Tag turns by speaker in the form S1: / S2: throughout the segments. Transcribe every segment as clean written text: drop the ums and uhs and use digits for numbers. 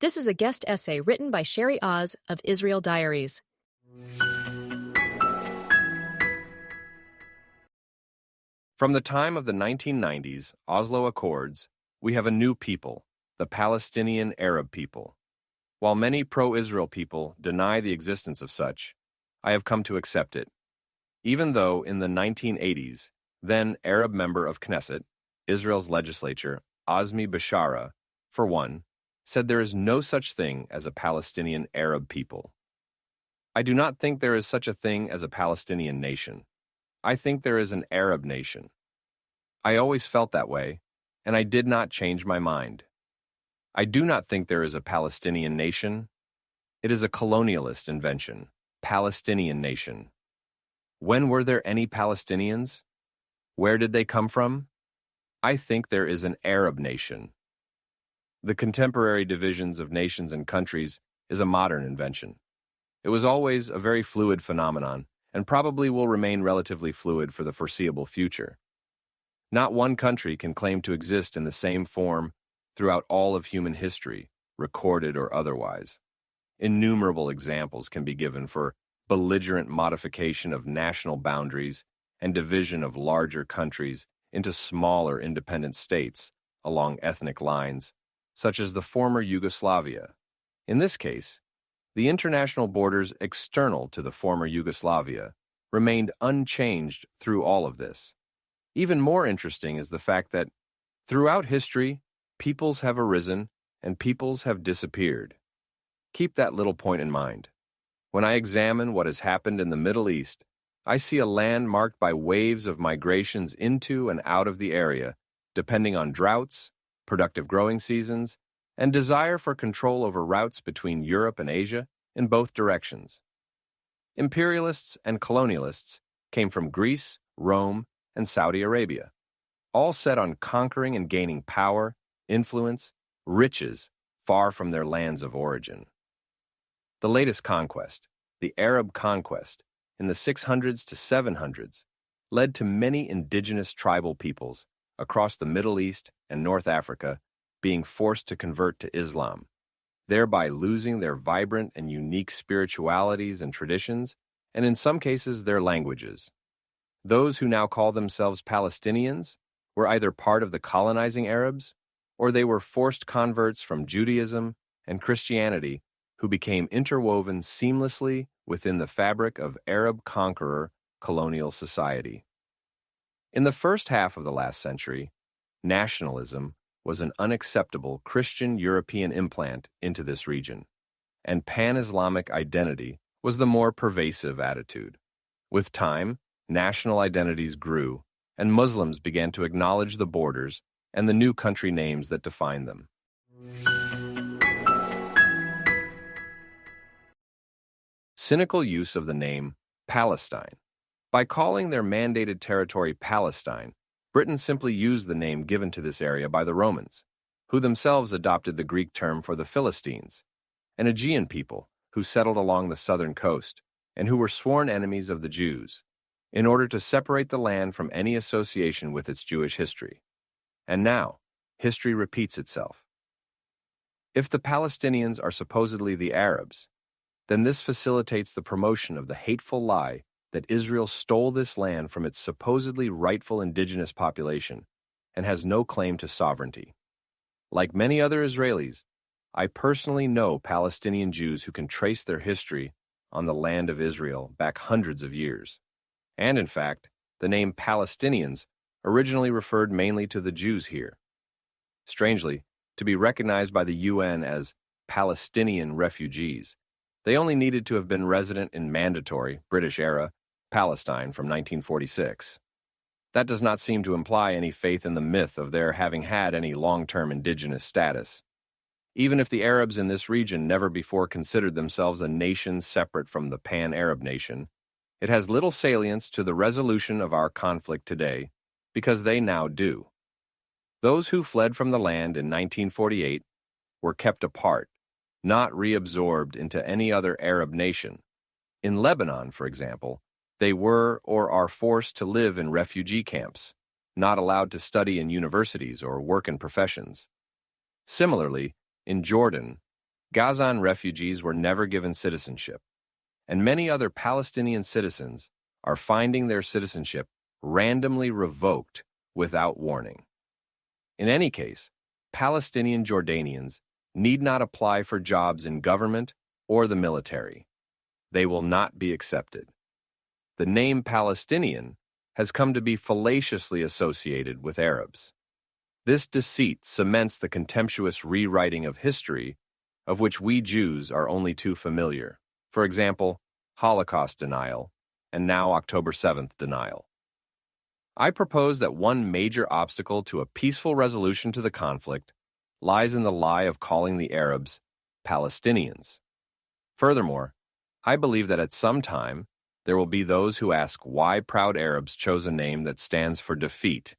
S1: This is a guest essay written by Sherry Oz of Israel Diaries.
S2: From the time of the 1990s Oslo Accords, we have a new people, the Palestinian Arab people. While many pro-Israel people deny the existence of such, I have come to accept it. Even though in the 1980s, then Arab member of Knesset, Israel's legislature, Azmi Bishara, for one, said there is no such thing as a Palestinian Arab people. I do not think there is such a thing as a Palestinian nation. I think there is an Arab nation. I always felt that way, and I did not change my mind. I do not think there is a Palestinian nation. It is a colonialist invention, Palestinian nation. When were there any Palestinians? Where did they come from? I think there is an Arab nation. The contemporary divisions of nations and countries is a modern invention. It was always a very fluid phenomenon, and probably will remain relatively fluid for the foreseeable future. Not one country can claim to exist in the same form throughout all of human history, recorded or otherwise. Innumerable examples can be given for belligerent modification of national boundaries and division of larger countries into smaller independent states along ethnic lines, such as the former Yugoslavia. In this case, the international borders external to the former Yugoslavia remained unchanged through all of this. Even more interesting is the fact that throughout history, peoples have arisen and peoples have disappeared. Keep that little point in mind. When I examine what has happened in the Middle East, I see a land marked by waves of migrations into and out of the area, depending on droughts, productive growing seasons, and desire for control over routes between Europe and Asia in both directions. Imperialists and colonialists came from Greece, Rome, and Saudi Arabia, all set on conquering and gaining power, influence, riches far from their lands of origin. The latest conquest, the Arab conquest, in the 600s to 700s, led to many indigenous tribal peoples across the Middle East and North Africa being forced to convert to Islam, thereby losing their vibrant and unique spiritualities and traditions, and in some cases their languages. Those who now call themselves Palestinians were either part of the colonizing Arabs, or they were forced converts from Judaism and Christianity who became interwoven seamlessly within the fabric of Arab conqueror colonial society. In the first half of the last century, nationalism was an unacceptable Christian European implant into this region, and pan-Islamic identity was the more pervasive attitude. With time, national identities grew, and Muslims began to acknowledge the borders and the new country names that define them. Cynical use of the name Palestine. By calling their mandated territory Palestine, Britain simply used the name given to this area by the Romans, who themselves adopted the Greek term for the Philistines, an Aegean people who settled along the southern coast and who were sworn enemies of the Jews, in order to separate the land from any association with its Jewish history. And now, history repeats itself. If the Palestinians are supposedly the Arabs, then this facilitates the promotion of the hateful lie that Israel stole this land from its supposedly rightful indigenous population and has no claim to sovereignty. Like many other Israelis, I personally know Palestinian Jews who can trace their history on the land of Israel back hundreds of years. And in fact, the name Palestinians originally referred mainly to the Jews here. Strangely, to be recognized by the UN as Palestinian refugees, they only needed to have been resident in mandatory, British-era, Palestine from 1946. That does not seem to imply any faith in the myth of their having had any long-term indigenous status. Even if the Arabs in this region never before considered themselves a nation separate from the pan-Arab nation, it has little salience to the resolution of our conflict today, because they now do. Those who fled from the land in 1948 were kept apart, not reabsorbed into any other Arab nation. In Lebanon, for example, they were or are forced to live in refugee camps, not allowed to study in universities or work in professions. Similarly, in Jordan, Gazan refugees were never given citizenship, and many other Palestinian citizens are finding their citizenship randomly revoked without warning. In any case, Palestinian Jordanians need not apply for jobs in government or the military. They will not be accepted. The name Palestinian has come to be fallaciously associated with Arabs. This deceit cements the contemptuous rewriting of history of which we Jews are only too familiar. For example, Holocaust denial, and now October 7th denial. I propose that one major obstacle to a peaceful resolution to the conflict lies in the lie of calling the Arabs Palestinians. Furthermore, I believe that at some time there will be those who ask why proud Arabs chose a name that stands for defeat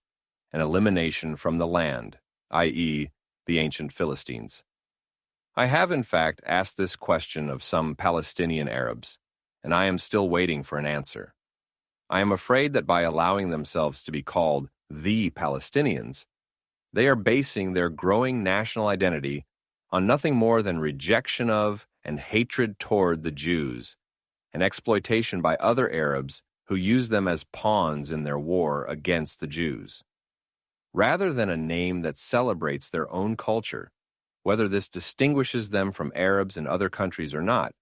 S2: and elimination from the land, i.e., the ancient Philistines. I have, in fact, asked this question of some Palestinian Arabs, and I am still waiting for an answer. I am afraid that by allowing themselves to be called the Palestinians, they are basing their growing national identity on nothing more than rejection of and hatred toward the Jews, and exploitation by other Arabs who use them as pawns in their war against the Jews. Rather than a name that celebrates their own culture, whether this distinguishes them from Arabs in other countries or not,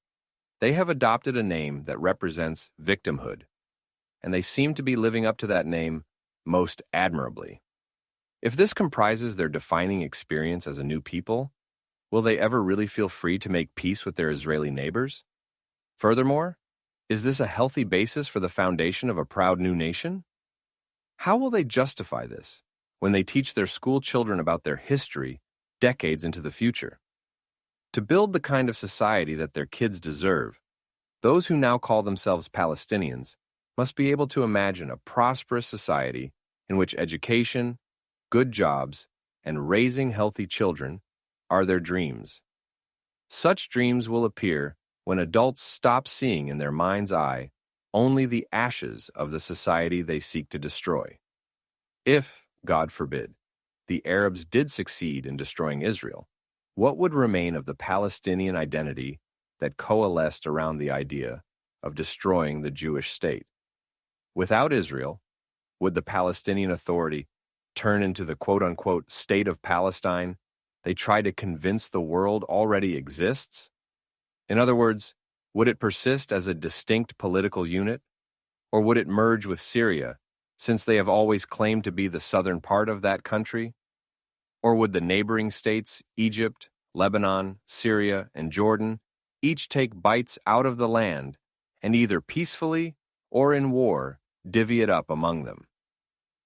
S2: they have adopted a name that represents victimhood, and they seem to be living up to that name most admirably. If this comprises their defining experience as a new people, will they ever really feel free to make peace with their Israeli neighbors? Furthermore, is this a healthy basis for the foundation of a proud new nation? How will they justify this when they teach their school children about their history decades into the future? To build the kind of society that their kids deserve, those who now call themselves Palestinians must be able to imagine a prosperous society in which education, good jobs, and raising healthy children are their dreams. Such dreams will appear when adults stop seeing in their mind's eye only the ashes of the society they seek to destroy. If, God forbid, the Arabs did succeed in destroying Israel, what would remain of the Palestinian identity that coalesced around the idea of destroying the Jewish state? Without Israel, would the Palestinian Authority turn into the quote-unquote state of Palestine they try to convince the world already exists? In other words, would it persist as a distinct political unit, or would it merge with Syria, since they have always claimed to be the southern part of that country? Or would the neighboring states, Egypt, Lebanon, Syria, and Jordan, each take bites out of the land and either peacefully or in war divvy it up among them?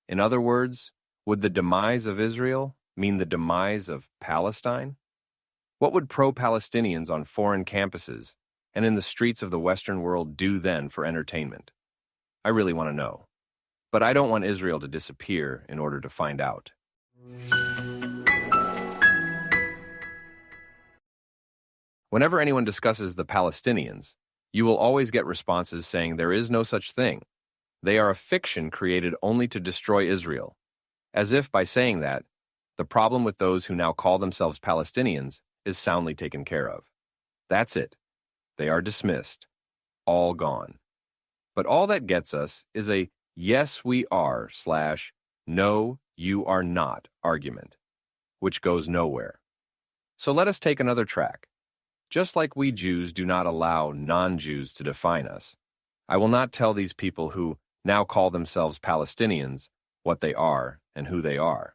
S2: In other words, would the demise of Israel mean the demise of Palestine? What would pro-Palestinians on foreign campuses and in the streets of the Western world do then for entertainment? I really want to know. But I don't want Israel to disappear in order to find out. Whenever anyone discusses the Palestinians, you will always get responses saying there is no such thing. They are a fiction created only to destroy Israel, as if by saying that, the problem with those who now call themselves Palestinians is soundly taken care of. That's it. They are dismissed. All gone. But all that gets us is a yes we are / no you are not argument, which goes nowhere. So let us take another track. Just like we Jews do not allow non-Jews to define us, I will not tell these people who now call themselves Palestinians what they are and who they are.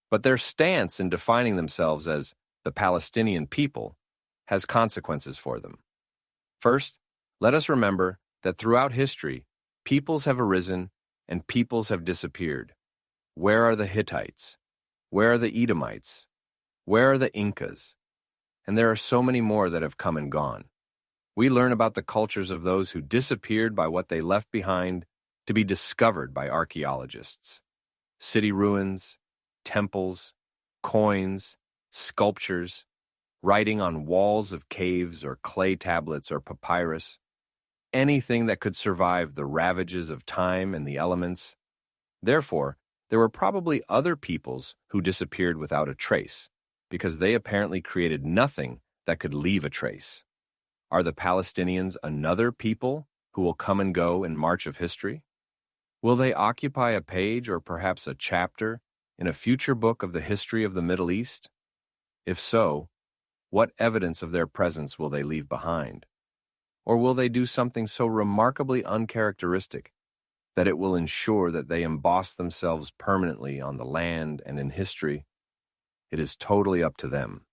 S2: But their stance in defining themselves as the Palestinian people has consequences for them. First, let us remember that throughout history, peoples have arisen and peoples have disappeared. Where are the Hittites? Where are the Edomites? Where are the Incas? And there are so many more that have come and gone. We learn about the cultures of those who disappeared by what they left behind to be discovered by archaeologists. City ruins, temples, coins, sculptures, writing on walls of caves or clay tablets or papyrus, anything that could survive the ravages of time and the elements. Therefore, there were probably other peoples who disappeared without a trace, because they apparently created nothing that could leave a trace? Are the Palestinians another people who will come and go in march of history? Will they occupy a page or perhaps a chapter in a future book of the history of the Middle East? If so, what evidence of their presence will they leave behind? Or will they do something so remarkably uncharacteristic that it will ensure that they emboss themselves permanently on the land and in history? It is totally up to them.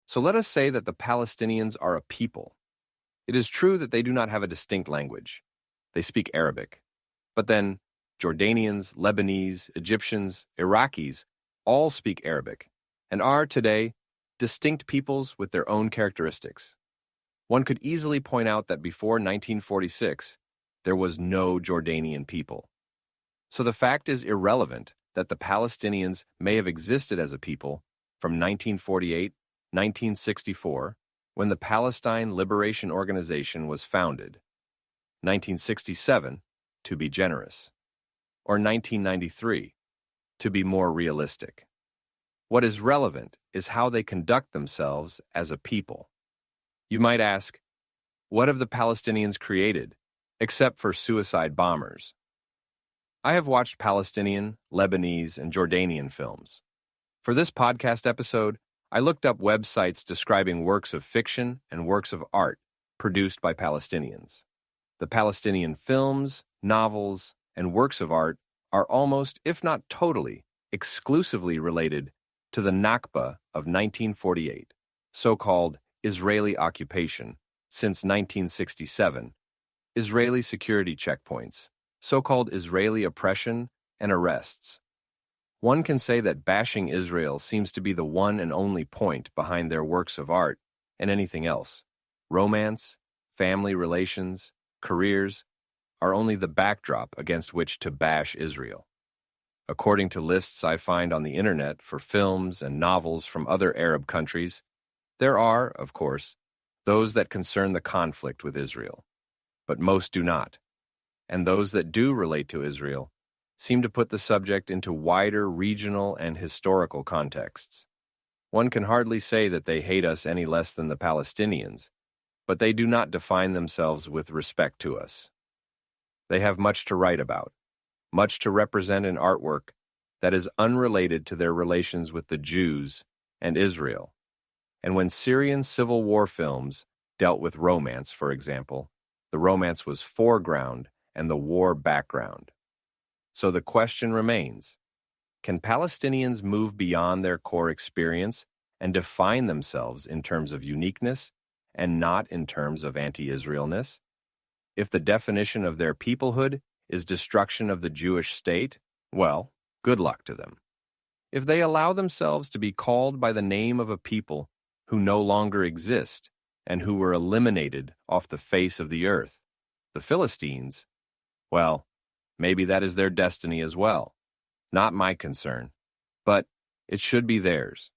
S2: So let us say that the Palestinians are a people. It is true that they do not have a distinct language. They speak Arabic. But then Jordanians, Lebanese, Egyptians, Iraqis all speak Arabic and are today distinct peoples with their own characteristics. One could easily point out that before 1946, there was no Jordanian people. So the fact is irrelevant that the Palestinians may have existed as a people from 1948, 1964, when the Palestine Liberation Organization was founded, 1967, to be generous, or 1993, to be more realistic. What is relevant is how they conduct themselves as a people. You might ask, what have the Palestinians created, except for suicide bombers? I have watched Palestinian, Lebanese, and Jordanian films. For this podcast episode, I looked up websites describing works of fiction and works of art produced by Palestinians. The Palestinian films, novels, and works of art are almost, if not totally, exclusively related to the Nakba of 1948, so-called Israeli occupation since 1967, Israeli security checkpoints, so-called Israeli oppression and arrests. One can say that bashing Israel seems to be the one and only point behind their works of art and anything else. Romance, family relations, careers are only the backdrop against which to bash Israel. According to lists I find on the internet for films and novels from other Arab countries, there are, of course, those that concern the conflict with Israel, but most do not. And those that do relate to Israel seem to put the subject into wider regional and historical contexts. One can hardly say that they hate us any less than the Palestinians, but they do not define themselves with respect to us. They have much to write about, much to represent in artwork that is unrelated to their relations with the Jews and Israel. And when Syrian civil war films dealt with romance, for example, the romance was foreground and the war background. So the question remains, can Palestinians move beyond their core experience and define themselves in terms of uniqueness and not in terms of anti-Israelness? If the definition of their peoplehood is destruction of the Jewish state, well, good luck to them. If they allow themselves to be called by the name of a people who no longer exist and who were eliminated off the face of the earth, the Philistines, well, maybe that is their destiny as well. Not my concern, but it should be theirs.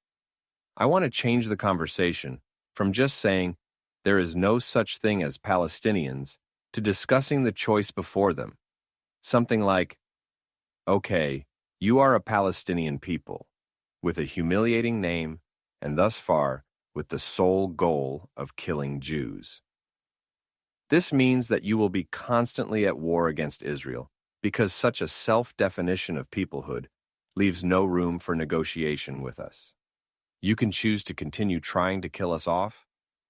S2: I want to change the conversation from just saying there is no such thing as Palestinians to discussing the choice before them. Something like, okay, you are a Palestinian people with a humiliating name and thus far with the sole goal of killing Jews. This means that you will be constantly at war against Israel, because such a self-definition of peoplehood leaves no room for negotiation with us. You can choose to continue trying to kill us off,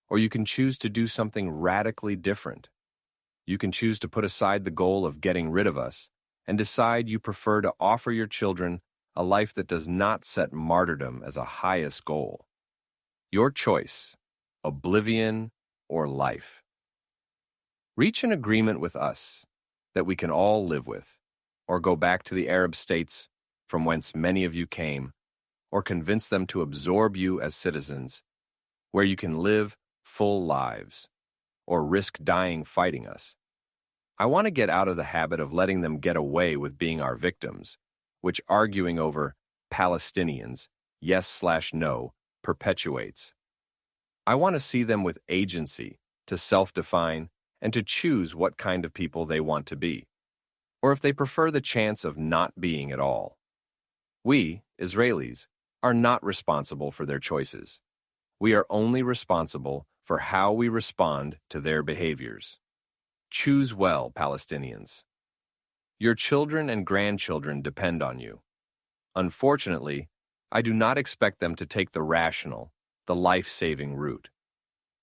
S2: or you can choose to do something radically different. You can choose to put aside the goal of getting rid of us and decide you prefer to offer your children a life that does not set martyrdom as a highest goal. Your choice, oblivion or life. Reach an agreement with us that we can all live with, or go back to the Arab states from whence many of you came, or convince them to absorb you as citizens, where you can live full lives, or risk dying fighting us. I want to get out of the habit of letting them get away with being our victims, which arguing over Palestinians, yes/no, perpetuates. I want to see them with agency to self-define and to choose what kind of people they want to be, or if they prefer the chance of not being at all. We, Israelis, are not responsible for their choices. We are only responsible for how we respond to their behaviors. Choose well, Palestinians. Your children and grandchildren depend on you. Unfortunately, I do not expect them to take the rational, the life-saving route.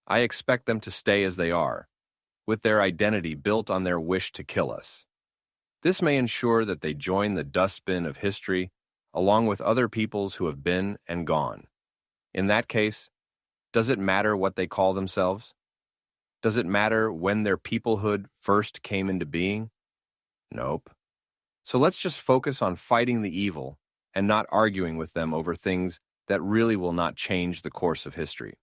S2: I expect them to stay as they are, with their identity built on their wish to kill us. This may ensure that they join the dustbin of history along with other peoples who have been and gone. In that case, does it matter what they call themselves? Does it matter when their peoplehood first came into being? Nope. So let's just focus on fighting the evil and not arguing with them over things that really will not change the course of history.